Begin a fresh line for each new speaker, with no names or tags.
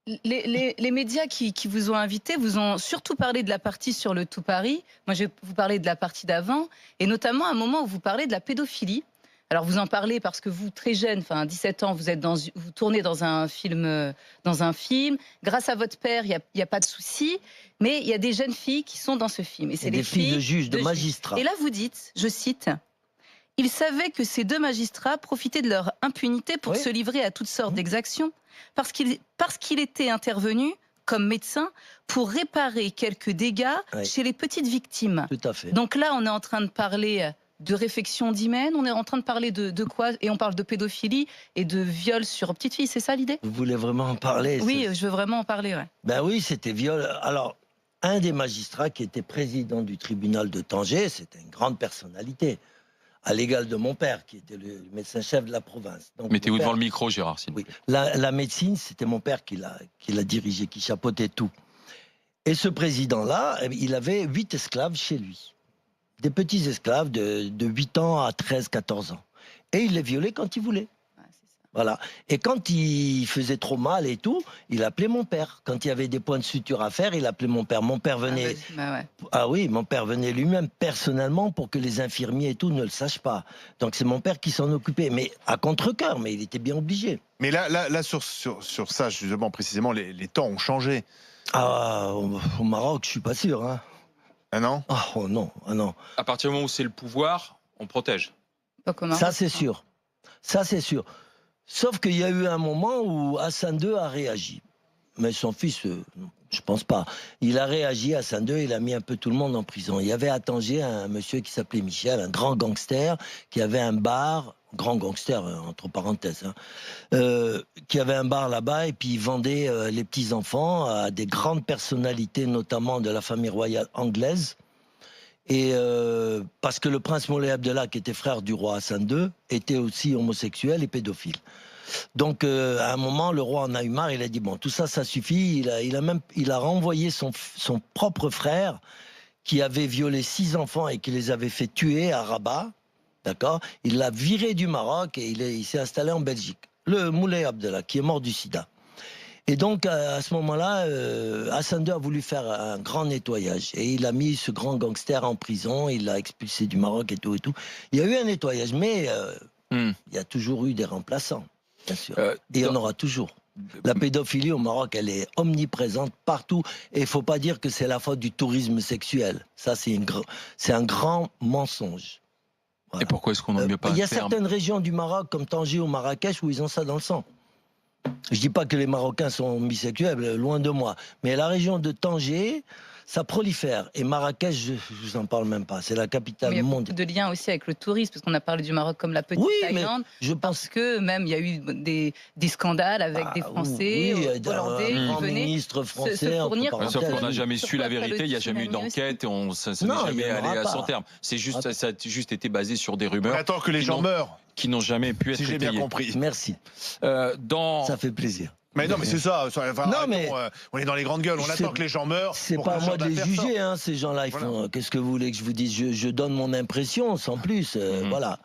Les médias qui vous ont invité vous ont surtout parlé de la partie sur le Tout Paris. Moi, je vais vous parler de la partie d'avant, et notamment à un moment où vous parlez de la pédophilie. Alors, vous en parlez parce que vous, très jeune, enfin 17 ans, vous tournez dans un film, Grâce à votre père, il y a pas de souci, mais il y a des jeunes filles qui sont dans ce film, et
Et
c'est
des
les
filles de
filles
juges, de
de juges.
magistrats.
Et là, vous dites, je cite. Ils savaient que ces deux magistrats profitaient de leur impunité pour
Oui.
se livrer à toutes sortes d'exactions, parce qu'il était intervenu comme médecin pour réparer quelques dégâts
Oui.
chez les petites victimes.
Tout à fait.
Donc là, on est en train de parler de réfection d'hymen, on est en train de parler de quoi? Et on parle de pédophilie et de viol sur petites filles, c'est ça l'idée?
Vous voulez vraiment en parler?
Oui, je veux vraiment en parler, ouais.
Ben oui, c'était viol. Alors, un des magistrats qui était président du tribunal de Tanger, c'était une grande personnalité, à l'égal de mon père, qui était le médecin-chef de la province. Donc,
Mettez-vous
mon père-
devant le micro, Gérard, s'il vous
Oui.
plaît.
La médecine, c'était mon père qui l'a dirigé, qui chapeautait tout. Et ce président-là, il avait 8 esclaves chez lui. Des petits esclaves de 8 ans à 13, 14 ans. Et il les violait quand il voulait.
Ouais, c'est ça.
Voilà. Et quand il faisait trop mal et tout, il appelait mon père. Quand il y avait des points de suture à faire, il appelait mon père. Mon père venait...
Ouais.
Ah oui, mon père venait lui-même personnellement pour que les infirmiers et tout ne le sachent pas. Donc c'est mon père qui s'en occupait. Mais à contre-cœur, mais il était bien obligé.
Mais là sur ça, justement, précisément, les temps ont changé.
Ah, au Maroc, je suis pas sûr. Hein.
Ah non?
Ah, oh non, ah non.
À partir du moment où c'est le pouvoir, on protège.
Pas commun.
Ça, c'est sûr. Ça, c'est sûr. Sauf qu'il y a eu un moment où Hassan II a réagi. Mais son fils, je pense pas. Il a réagi, Hassan II, il a mis un peu tout le monde en prison. Il y avait à Tanger un monsieur qui s'appelait Michel, un grand gangster, qui avait un bar, grand gangster, entre parenthèses, qui avait un bar là-bas, et puis il vendait les petits-enfants à des grandes personnalités, notamment de la famille royale anglaise. Et parce que le prince Moulay Abdallah, qui était frère du roi Hassan II, était aussi homosexuel et pédophile. Donc à un moment, le roi en a eu marre, il a dit bon, tout ça, ça suffit. Il a renvoyé son propre frère qui avait violé 6 enfants et qui les avait fait tuer à Rabat. D'accord. Il l'a viré du Maroc et il s'est installé en Belgique. Le Moulay Abdallah, qui est mort du sida. Et donc, à ce moment-là, Hassan II a voulu faire un grand nettoyage. Et il a mis ce grand gangster en prison, il l'a expulsé du Maroc et tout et tout. Il y a eu un nettoyage, mais il y a toujours eu des remplaçants, bien sûr. Et il y en aura toujours. La pédophilie au Maroc, elle est omniprésente partout. Et il ne faut pas dire que c'est la faute du tourisme sexuel. Ça, c'est un grand mensonge. Voilà.
Et pourquoi est-ce qu'on n'en met pas un
Il y a
terme?
certaines régions du Maroc, comme Tanger ou Marrakech, où ils ont ça dans le sang. Je dis pas que les Marocains sont bisexuels, loin de moi. Mais la région de Tanger, ça prolifère. Et Marrakech, je vous en parle même pas. C'est la capitale
Il y a beaucoup
mondiale.
de liens aussi avec le tourisme, parce qu'on a parlé du Maroc comme la petite
Oui, mais
Thaïlande.
je pense
Parce que même il y a eu des scandales avec des Français, Hollandais
un grand
qui venaient
ministre
se
français, entre
fournir.
Ouais, sauf qu'on n'a
parenthèses.
jamais su la
Pourquoi pas
vérité,
le
il n'y a jamais eu
tsunami
d'enquête, et ça n'est
Non, il
jamais
y en aura
allé à son
pas.
terme. C'est juste, ça a juste été basé sur des rumeurs
On attend que les gens meurent,
qui n'ont jamais pu être
si j'ai bien
étayées.
compris.
Merci, ça fait plaisir.
Mais non, mais c'est ça. Enfin,
Non,
arrêtons,
mais
on est dans les grandes gueules. On
c'est-
attend que les gens meurent.
C'est
pour
pas à
qu'un
moi de les
genre d'affaire
juger,
sorte.
hein, ces gens-là. Ils
Voilà.
font. Qu'est-ce que vous voulez que je vous dise? Je donne mon impression, sans plus. Voilà.